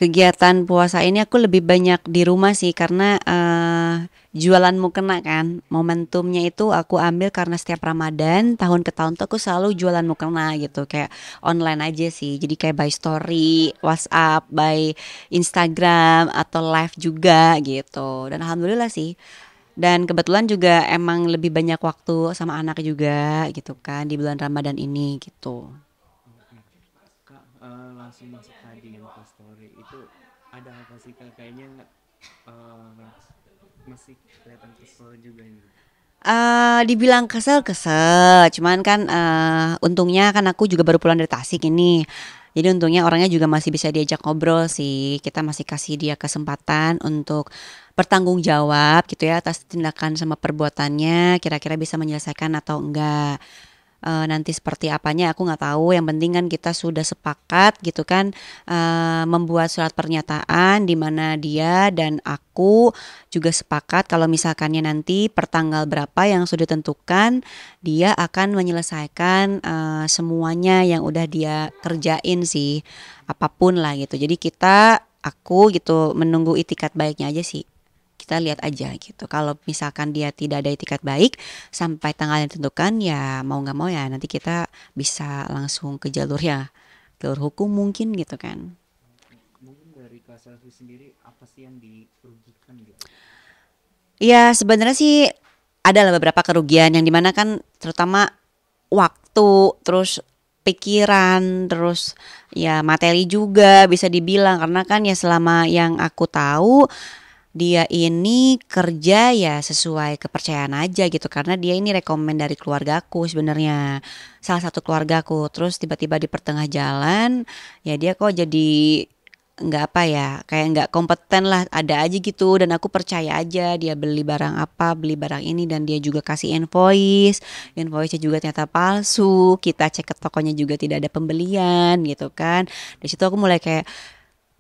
Kegiatan puasa ini aku lebih banyak di rumah sih karena jualan mukena kan. Momentumnya itu aku ambil karena setiap Ramadan tahun ke tahun tuh aku selalu jualan mukena gitu kayak online aja sih. Jadi kayak by story, WhatsApp, by Instagram atau live juga gitu. Dan alhamdulillah sih. Dan kebetulan juga emang lebih banyak waktu sama anak juga gitu kan di bulan Ramadan ini gitu. Oke. Kak, langsung masuk tadi yang ke story itu ada apa sih Kak? Kayaknya eh, masih kelihatan kesel juga ini. Dibilang kesel-kesel, cuman kan untungnya kan aku juga baru pulang dari Tasik ini. Jadi untungnya orangnya juga masih bisa diajak ngobrol sih. Kita masih kasih dia kesempatan untuk bertanggung jawab gitu ya atas tindakan sama perbuatannya. Kira-kira bisa menyelesaikan atau enggak. Nanti seperti apanya aku nggak tahu. Yang penting kan kita sudah sepakat gitu kan membuat surat pernyataan di mana dia dan aku juga sepakat kalau misalkannya nanti pertanggal berapa yang sudah ditentukan dia akan menyelesaikan semuanya yang udah dia kerjain sih apapun lah gitu. Jadi aku gitu menunggu itikat baiknya aja sih. Kita lihat aja gitu. Kalau misalkan dia tidak ada itikat baik sampai tanggal yang ditentukan ya mau nggak mau ya nanti kita bisa langsung ke jalur ya jalur hukum mungkin gitu kan. Mungkin dari Kak Selvi sendiri apa sih yang dirugikan gitu? Ya sebenarnya sih ada lah beberapa kerugian yang dimana kan terutama waktu terus pikiran terus ya materi juga bisa dibilang karena kan ya selama yang aku tahu dia ini kerja ya sesuai kepercayaan aja gitu karena dia ini rekomen dari keluargaku sebenarnya salah satu keluargaku terus tiba-tiba di pertengah jalan ya dia kok jadi nggak apa ya kayak nggak kompeten lah ada aja gitu dan aku percaya aja dia beli barang apa beli barang ini dan dia juga kasih invoice juga ternyata palsu kita cek ke tokonya juga tidak ada pembelian gitu kan di situ aku mulai kayak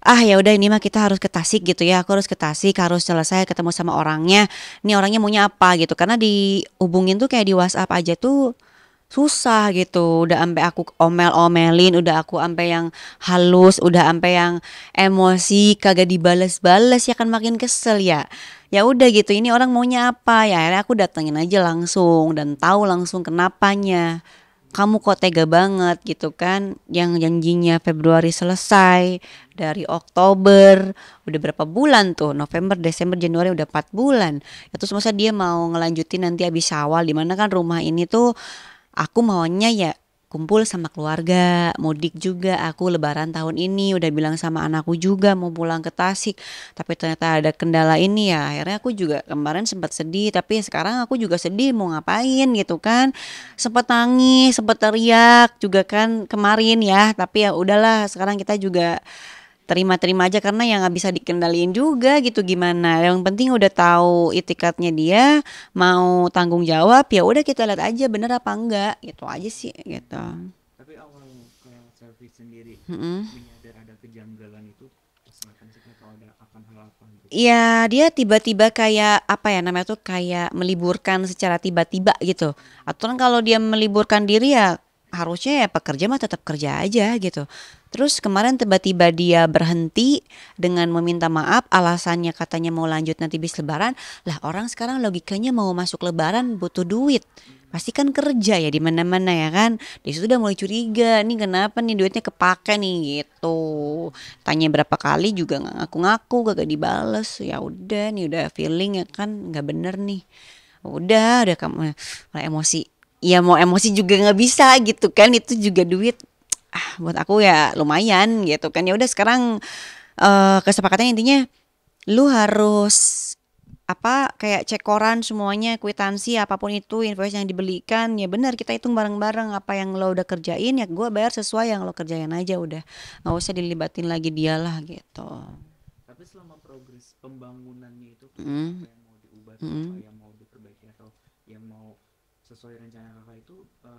ya udah ini mah kita harus ke Tasik gitu ya aku harus ke Tasik harus selesai ketemu sama orangnya ini orangnya maunya apa gitu karena dihubungin tuh kayak di WhatsApp aja tuh susah gitu udah ampe aku omel-omelin udah aku ampe yang halus udah ampe yang emosi kagak dibales-bales ya kan makin kesel ya ya udah gitu ini orang maunya apa ya akhirnya aku datengin aja langsung dan tahu langsung kenapanya kamu kok tega banget gitu kan yang janjinya Februari selesai dari Oktober udah berapa bulan tuh November Desember Januari udah 4 bulan ya terus masa dia mau ngelanjutin nanti habis Syawal dimana kan rumah ini tuh aku maunya ya kumpul sama keluarga, mudik juga aku lebaran tahun ini udah bilang sama anakku juga mau pulang ke Tasik. Tapi ternyata ada kendala ini ya. Akhirnya aku juga kemarin sempat sedih, tapi sekarang aku juga sedih mau ngapain gitu kan. Sempat nangis, sempat teriak juga kan kemarin ya. Tapi ya udahlah, sekarang kita juga terima-terima aja karena yang nggak bisa dikendaliin juga gitu gimana. Yang penting udah tahu itikatnya dia mau tanggung jawab ya udah kita lihat aja bener apa enggak gitu aja sih gitu. Tapi awal Kak Selvi sendiri Mm-mm. menyadar ada kejanggalan itu pas kapan sih Kak? Atau ada akan hal apa gitu? Ya dia tiba-tiba kayak apa ya namanya tuh kayak meliburkan secara tiba-tiba gitu. Atau kan kalau dia meliburkan diri ya harusnya ya pekerja mah tetap kerja aja gitu. Terus kemarin tiba-tiba dia berhenti dengan meminta maaf alasannya katanya mau lanjut nanti bis lebaran. Lah orang sekarang logikanya mau masuk lebaran butuh duit. Pasti kan kerja ya di mana-mana ya kan. Di situ udah mulai curiga, nih kenapa nih duitnya kepake nih gitu. Tanya berapa kali juga nggak ngaku-ngaku, gak dibales. Ya udah nih udah feeling ya kan nggak bener nih. Udah kamu mulai emosi. Ya mau emosi juga nggak bisa gitu kan itu juga duit. Buat aku ya lumayan gitu kan. Ya udah sekarang kesepakatannya intinya lu harus apa kayak cek koran semuanya kwitansi apapun itu invoice yang dibelikan ya benar kita hitung bareng-bareng apa yang lo udah kerjain ya gue bayar sesuai yang lo kerjain aja udah nggak usah dilibatin lagi dia lah gitu. Tapi selama progres pembangunannya itu Kak, apa Mm, yang mau diubah atau apa mm. yang mau diperbaiki atau yang mau sesuai rencana Kakak itu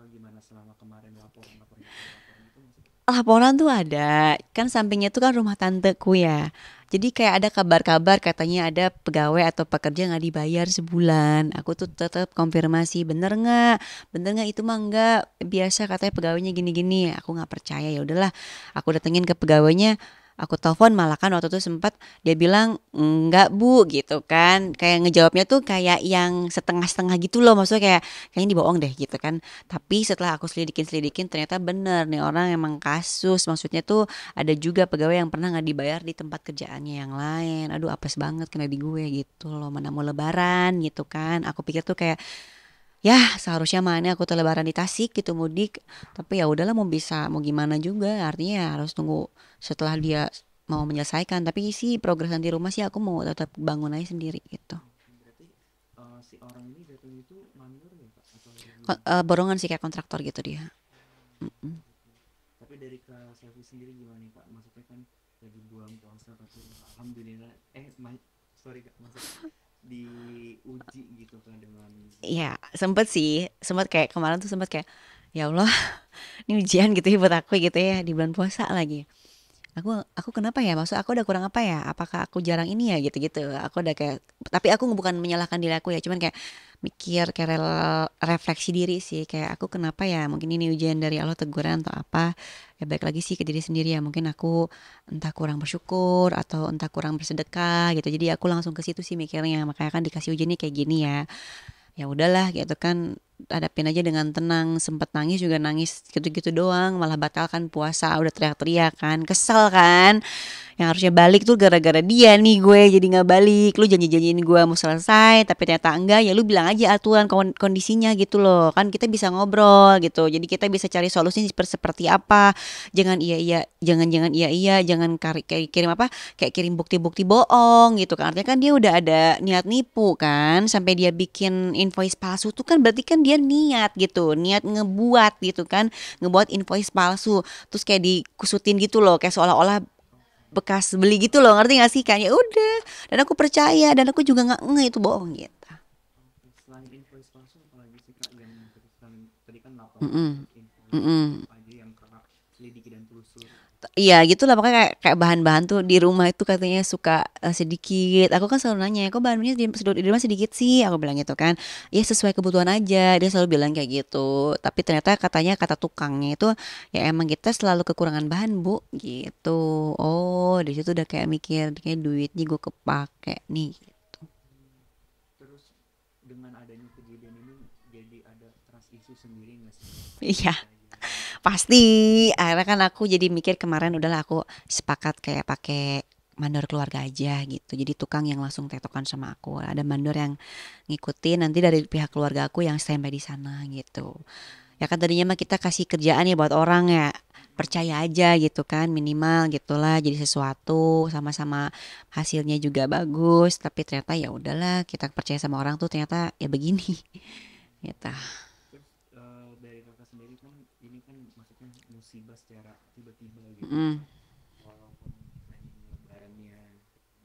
gimana selama kemarin laporan-laporan yang ada laporan itu masih Laporan tuh ada kan sampingnya tuh kan rumah tanteku ya jadi kayak ada kabar-kabar katanya ada pegawai atau pekerja nggak dibayar sebulan aku tuh tetap konfirmasi bener nggak itu mah nggak biasa katanya pegawainya gini-gini aku nggak percaya ya udahlah aku datengin ke pegawainya Aku telepon malah kan waktu itu sempat dia bilang enggak bu gitu kan, kayak ngejawabnya tuh kayak yang setengah-setengah gitu loh, maksudnya kayak kayaknya dibohong deh gitu kan. Tapi setelah aku selidikin ternyata bener nih orang emang kasus, maksudnya tuh ada juga pegawai yang pernah nggak dibayar di tempat kerjaannya yang lain. Aduh apes banget kena di gue gitu loh, mana mau lebaran gitu kan. Aku pikir tuh kayak ya seharusnya mana aku tuh lebaran di Tasik gitu mudik, tapi ya udahlah mau bisa mau gimana juga, artinya ya harus tunggu setelah dia mau menyelesaikan. Tapi sih progres di rumah sih aku mau tetap bangun aja sendiri gitu. Berarti si orang ini datang itu mandor ya Kak atau gimana? Borongan sih kayak kontraktor gitu dia. Mm-mm. Tapi dari Kak Selvi sendiri gimana nih Kak? Maksudnya kan lagi bulan puasa tapi alhamdulillah sorry Kak, maksudnya diuji gitu kan dengan Ya sempet sih, sempet kayak kemarin tuh sempet kayak ya Allah ini ujian gitu ya buat aku gitu ya di bulan puasa lagi. Aku kenapa ya, maksud aku udah kurang apa ya, apakah aku jarang ini ya gitu-gitu, aku udah kayak, tapi aku bukan menyalahkan diri aku ya, cuman kayak mikir kayak refleksi diri sih, kayak aku kenapa ya, mungkin ini ujian dari Allah, teguran atau apa. Ya baik lagi sih ke diri sendiri ya, mungkin aku entah kurang bersyukur atau entah kurang bersedekah gitu, jadi aku langsung ke situ sih mikirnya, makanya kan dikasih ujian nih kayak gini ya. Ya udahlah gitu kan, hadapin aja dengan tenang. Sempet nangis juga nangis gitu-gitu doang, malah batalkan puasa, udah teriak-teriak kan, kesel kan. Yang harusnya balik tuh gara-gara dia nih, gue jadi nggak balik. Lu janji-janjiin gue mau selesai tapi ternyata enggak, ya lu bilang aja aturan kondisinya gitu loh, kan kita bisa ngobrol gitu, jadi kita bisa cari solusi seperti apa. Jangan iya iya, jangan iya iya, jangan kayak kirim apa, kayak kirim bukti-bukti bohong gitu kan, artinya kan dia udah ada niat nipu kan, sampai dia bikin invoice palsu tuh kan berarti kan dia niat gitu, niat ngebuat gitu kan, ngebuat invoice palsu, terus kayak dikusutin gitu loh, kayak seolah-olah bekas beli gitu loh, ngerti gak sih, kayaknya udah, dan aku percaya dan aku juga nggak nge itu bohong gitu. selain invoice palsu apalagi sih Kak yang kan tadi kan laporan Mm-mm. invoice itu Mm-mm. apa aja yang Kakak selidiki dan telusuri? Iya gitu lah, makanya kayak bahan-bahan tuh di rumah itu katanya suka sedikit. Aku kan selalu nanya, kok bahannya di rumah sedikit sih? Aku bilang gitu kan. Ya sesuai kebutuhan aja. Dia selalu bilang kayak gitu. Tapi ternyata katanya kata tukangnya itu ya emang kita selalu kekurangan bahan bu, gitu. Oh di situ udah kayak mikir kayak duitnya gue kepake nih. Terus dengan adanya kejadian ini jadi ada trust issue sendiri nggak sih Kak? Kayak Iya. kayak Pasti, akhirnya kan aku jadi mikir kemarin udahlah aku sepakat kayak pakai mandor keluarga aja gitu. Jadi tukang yang langsung tektokan sama aku. Ada mandor yang ngikutin nanti dari pihak keluarga aku yang standby di sana gitu. Ya kan tadinya mah kita kasih kerjaan ya buat orang ya. Percaya aja gitu kan, minimal gitulah jadi sesuatu, sama-sama hasilnya juga bagus, tapi ternyata ya udahlah kita percaya sama orang tuh ternyata ya begini gitu. terus dari Kakak sendiri kan ini kan maksudnya musibah secara tiba-tiba gitu ya Mm-mm. Kak, walaupun planning lebarannya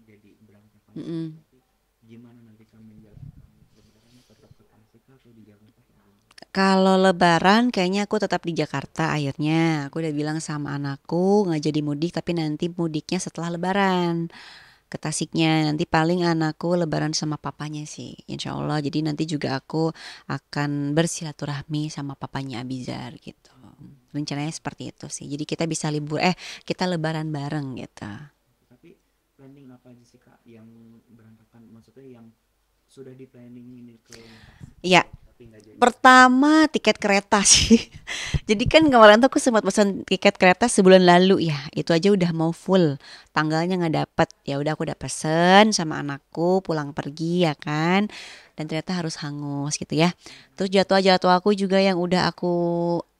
jadi berantakan semua Mm-mm. tapi gimana nanti Kak menjalankan lebaran tetap ke Tasik atau di Jakarta kayak gimana? Kalau lebaran kayaknya aku tetap di Jakarta akhirnya. Aku udah bilang sama anakku nggak jadi mudik tapi nanti mudiknya setelah lebaran ke Tasiknya. Nanti paling anakku lebaran sama papanya sih, insya Allah. Jadi nanti juga aku akan bersilaturahmi sama papanya Abizar gitu. Rencananya seperti itu sih. Jadi kita bisa libur, kita lebaran bareng gitu. Tapi planning apa aja sih Kak yang berantakan maksudnya yang sudah di planning ini ke Tasik Iya, tapi nggak jadi? pertama tiket kereta sih. Jadi kan kemarin tuh aku sempat pesan tiket kereta sebulan lalu ya. Itu aja udah mau full. Tanggalnya nggak dapet. Ya udah aku udah pesen sama anakku pulang pergi ya kan. Dan ternyata harus hangus gitu ya. Terus jadwal-jadwal aku juga yang udah aku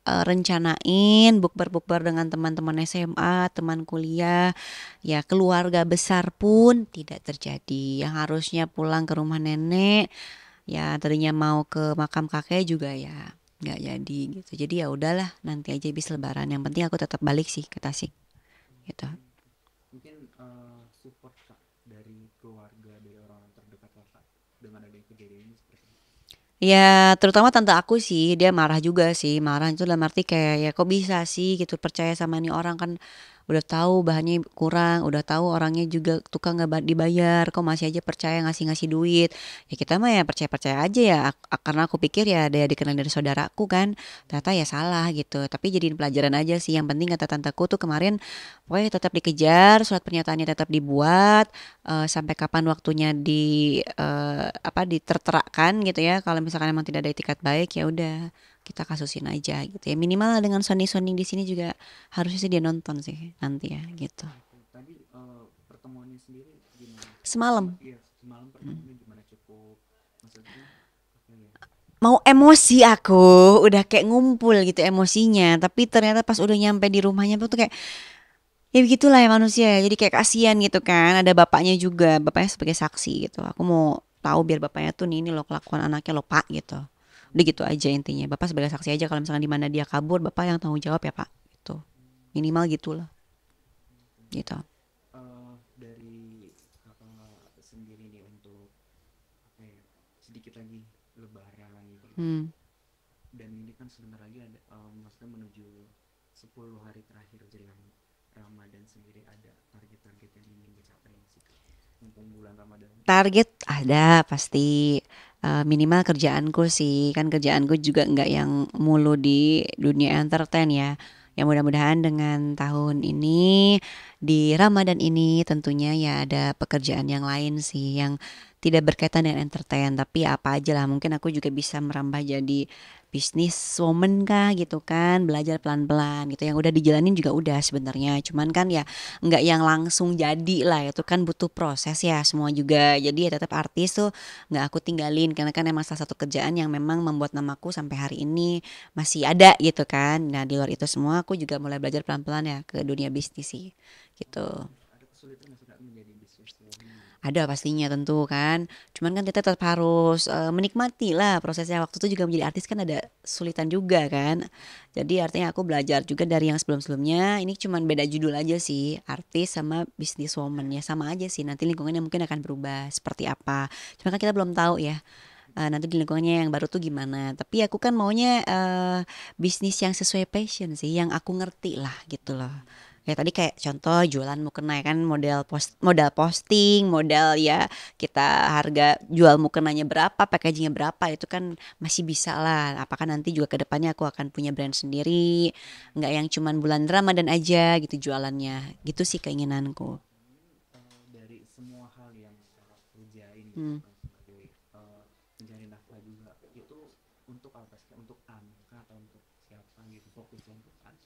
rencanain bukber-bukber dengan teman-teman SMA, teman kuliah, ya keluarga besar pun tidak terjadi. Yang harusnya pulang ke rumah nenek, ya tadinya mau ke makam kakek juga ya nggak jadi gitu. Jadi ya udahlah nanti aja bis lebaran. Yang penting aku tetap balik sih ke Tasik gitu. Mungkin support Kak dari keluarga dari orang terdekat Kakak dengan adanya kejadian ini seperti apa? Ya terutama tante aku sih dia marah juga sih. Marah itu dalam arti kayak ya kok bisa sih gitu percaya sama ini orang kan udah tahu bahannya kurang, udah tahu orangnya juga tukang nggak dibayar, kok masih aja percaya ngasih-ngasih duit. Ya kita mah ya percaya-percaya aja ya, karena aku pikir ya dia dikenal dari saudaraku kan, ternyata ya salah gitu. Tapi jadiin pelajaran aja sih. Yang penting kata tanteku tuh kemarin, pokoknya tetap dikejar, surat pernyataannya tetap dibuat, sampai kapan waktunya apa diterterakan gitu ya. Kalau misalkan emang tidak ada itikat baik ya udah kita kasusin aja gitu ya. Minimal dengan Sony di sini juga harusnya sih dia nonton sih nanti ya gitu. Oke, tadi pertemuannya sendiri gimana? Semalam Iya, semalam pertemuannya gimana, cukup maksudnya apa ya? mau emosi aku, udah kayak ngumpul gitu emosinya, tapi ternyata pas udah nyampe di rumahnya tuh kayak ya begitulah ya manusia ya. Jadi kayak kasihan gitu kan. Ada bapaknya juga, bapaknya sebagai saksi gitu. Aku mau tahu biar bapaknya tuh nih ini loh kelakuan anaknya loh Pak gitu. Udah gitu aja intinya. Bapak sebagai saksi aja kalau misalnya di mana dia kabur, bapak yang tanggung jawab ya Pak. Gitu. Minimal gitulah gitu. Dari kakak sendiri nih untuk apa ya, sedikit lagi lebaran gitu, Hmm. dan ini kan sebentar lagi ada maksudnya menuju 10 hari terakhir jelang Ramadan sendiri, ada target-target yang ingin dicapai nggak sih Kak? Mumpung bulan Ramadan. Target ada pasti. Minimal kerjaanku sih kan kerjaanku juga nggak yang mulu di dunia entertain ya. Ya mudah-mudahan dengan tahun ini di Ramadan ini tentunya ya ada pekerjaan yang lain sih yang tidak berkaitan dengan entertain tapi apa aja lah mungkin aku juga bisa merambah jadi bisnis woman kah gitu kan belajar pelan-pelan gitu yang udah dijalanin juga udah sebenarnya cuman kan ya nggak yang langsung jadi lah itu kan butuh proses ya semua juga jadi ya tetap artis tuh nggak aku tinggalin karena kan emang salah satu kerjaan yang memang membuat namaku sampai hari ini masih ada gitu kan. Nah di luar itu semua aku juga mulai belajar pelan-pelan ya ke dunia bisnis sih gitu. Ada kesulitan nggak sih Kak menjadi businesswoman gitu? Ada pastinya tentu kan. Cuman kan kita tetap harus menikmati lah prosesnya. Waktu itu juga menjadi artis kan ada sulitan juga kan. Jadi artinya aku belajar juga dari yang sebelum-sebelumnya. Ini cuman beda judul aja sih. Artis sama businesswoman ya sama aja sih. Nanti lingkungannya mungkin akan berubah seperti apa. Cuma kan kita belum tahu ya. Nanti di lingkungannya yang baru tuh gimana. Tapi aku kan maunya bisnis yang sesuai passion sih. Yang aku ngerti lah gitu loh. Ya tadi kayak contoh jualan mukena ya kan modal posting, modal ya kita harga jual mukenanya berapa, packagingnya berapa itu kan masih bisa lah. Apakah nanti juga ke depannya aku akan punya brand sendiri, nggak yang cuman bulan Ramadan aja gitu jualannya. Gitu sih keinginanku. Dari semua hal yang kakak kerjain gitu Hmm. kan sebagai pencari nafkah juga, itu untuk apa sih? Untuk anak kah, atau untuk siapa gitu, fokusnya untuk anak?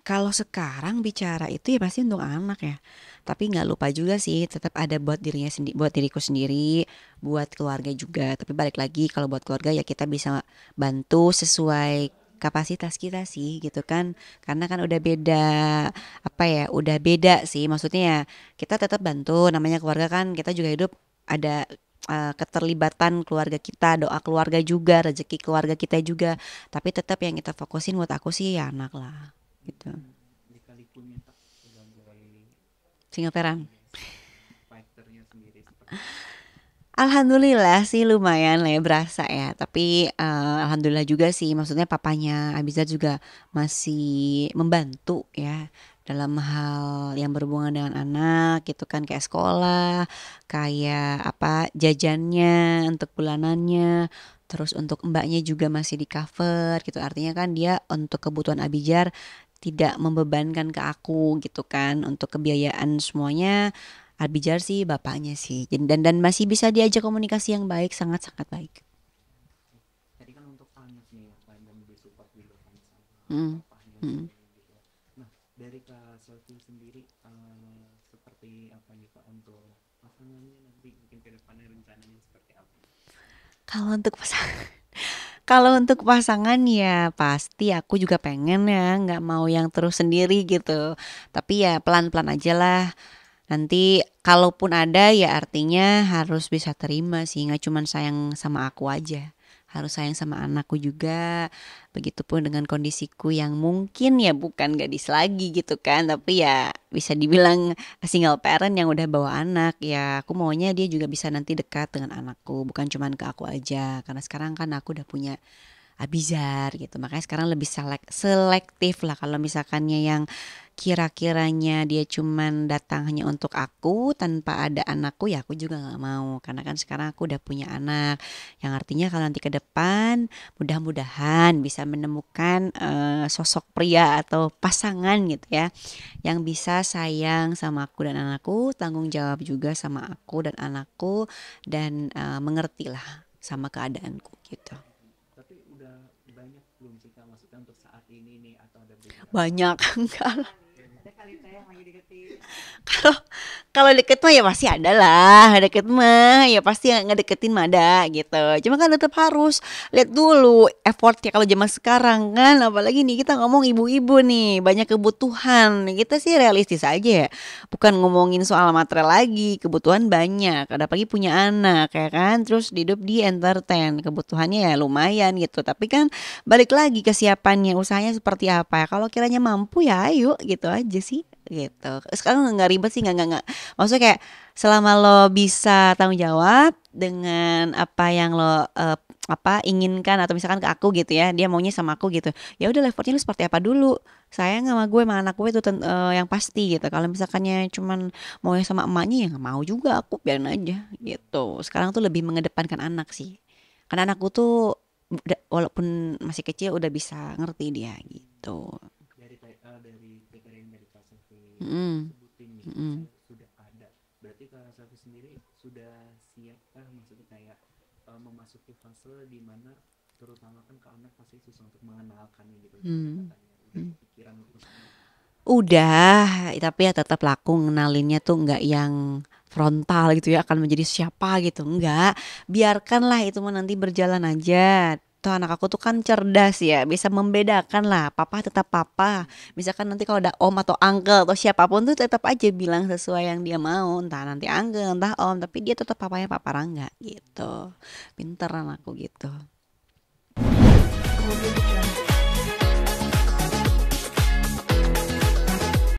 Kalau sekarang bicara itu ya pasti untuk anak ya. Tapi nggak lupa juga sih tetap ada buat dirinya sendiri, buat diriku sendiri, buat keluarga juga. Tapi balik lagi kalau buat keluarga ya kita bisa bantu sesuai kapasitas kita sih gitu kan. Karena kan udah beda apa ya, udah beda sih. Maksudnya ya kita tetap bantu namanya keluarga kan kita juga hidup ada keterlibatan keluarga kita, doa keluarga juga, rezeki keluarga kita juga. Tapi tetap yang kita fokusin buat aku sih ya anak lah gitu. Lika-likunya Kak sebagai Single parent. iya, fighternya sendiri seperti apa? Alhamdulillah sih lumayan lah ya berasa ya. Tapi alhamdulillah juga sih. Maksudnya papanya Abiza juga masih membantu ya dalam hal yang berhubungan dengan anak gitu kan kayak sekolah, kayak apa jajannya untuk bulanannya. Terus untuk mbaknya juga masih di cover gitu. Artinya kan dia untuk kebutuhan Abijar tidak membebankan ke aku gitu kan untuk kebiayaan semuanya Abijar sih bapaknya sih dan masih bisa diajak komunikasi yang baik sangat-sangat baik. Tadi kan untuk anak nih apa yang disupport juga kan sama Mm, papahnya mm. gitu ya. Nah, dari Kak Selvi sendiri seperti apa nih Kak untuk pasangannya nanti mungkin ke depannya rencananya seperti apa? Kalau untuk pasangan, kalau untuk pasangan ya pasti aku juga pengen ya nggak mau yang terus sendiri gitu. Tapi ya pelan-pelan aja lah. Nanti kalaupun ada ya artinya harus bisa terima sih, nggak cuman sayang sama aku aja. Harus sayang sama anakku juga. Begitupun dengan kondisiku yang mungkin ya bukan gadis lagi gitu kan, tapi ya bisa dibilang single parent yang udah bawa anak. Ya aku maunya dia juga bisa nanti dekat dengan anakku, bukan cuman ke aku aja. Karena sekarang kan aku udah punya Abizar gitu. Makanya sekarang lebih selektif lah kalau misalkannya yang kira-kiranya dia cuman datang hanya untuk aku tanpa ada anakku, ya aku juga nggak mau, karena kan sekarang aku udah punya anak, yang artinya kalau nanti ke depan mudah-mudahan bisa menemukan sosok pria atau pasangan gitu ya, yang bisa sayang sama aku dan anakku, tanggung jawab juga sama aku dan anakku, dan mengerti lah sama keadaanku gitu. Tapi udah banyak belum sih Kak, maksudnya untuk saat ini nih, atau ada beberapa? Banyak. Enggak. Kalau kalau deket mah ya pasti ada lah, deket mah ya pasti ngedeketin mah ada gitu. Cuma kan tetap harus lihat dulu effortnya kalau zaman sekarang kan, apalagi nih kita ngomong ibu-ibu nih, banyak kebutuhan. Kita sih realistis aja ya, bukan ngomongin soal material lagi, kebutuhan banyak. Ada pagi punya anak ya kan, terus hidup di entertain, kebutuhannya ya lumayan gitu. Tapi kan balik lagi kesiapannya, usahanya seperti apa ya. Kalau kiranya mampu ya ayo gitu aja sih gitu. Sekarang nggak ribet sih, nggak maksudnya kayak selama lo bisa tanggung jawab dengan apa yang lo apa inginkan, atau misalkan ke aku gitu ya, dia maunya sama aku gitu, ya udah levelnya lu seperti apa dulu, sayang sama gue sama anak gue itu yang pasti gitu. Kalau misalkannya cuman maunya sama emaknya ya nggak mau juga aku, biarin aja gitu. Sekarang tuh lebih mengedepankan anak sih, karena anakku tuh walaupun masih kecil udah bisa ngerti dia gitu. Dari kriteria yang dari Kak Safi Mm, sebutin nih, mm. misalnya sudah ada, berarti Kak Safi sendiri sudah siapkah, maksudnya kayak memasuki fase di mana terutama kan ke anak pasti susah untuk mengenalkannya gitu kan Hmm. katanya, udah kepikiran untuk sana? Udah, tapi ya tetap laku ngenalinnya tuh nggak yang frontal gitu ya, akan menjadi siapa gitu. Enggak, biarkanlah itu mah nanti berjalan aja. Tuh anak aku tuh kan cerdas ya, bisa membedakan lah. Papa tetap papa. Misalkan nanti kalau ada om atau uncle atau siapapun tuh tetap aja bilang sesuai yang dia mau. Entah nanti uncle, entah om, tapi dia tetap papanya Papa Rangga gitu. Pinter anakku gitu.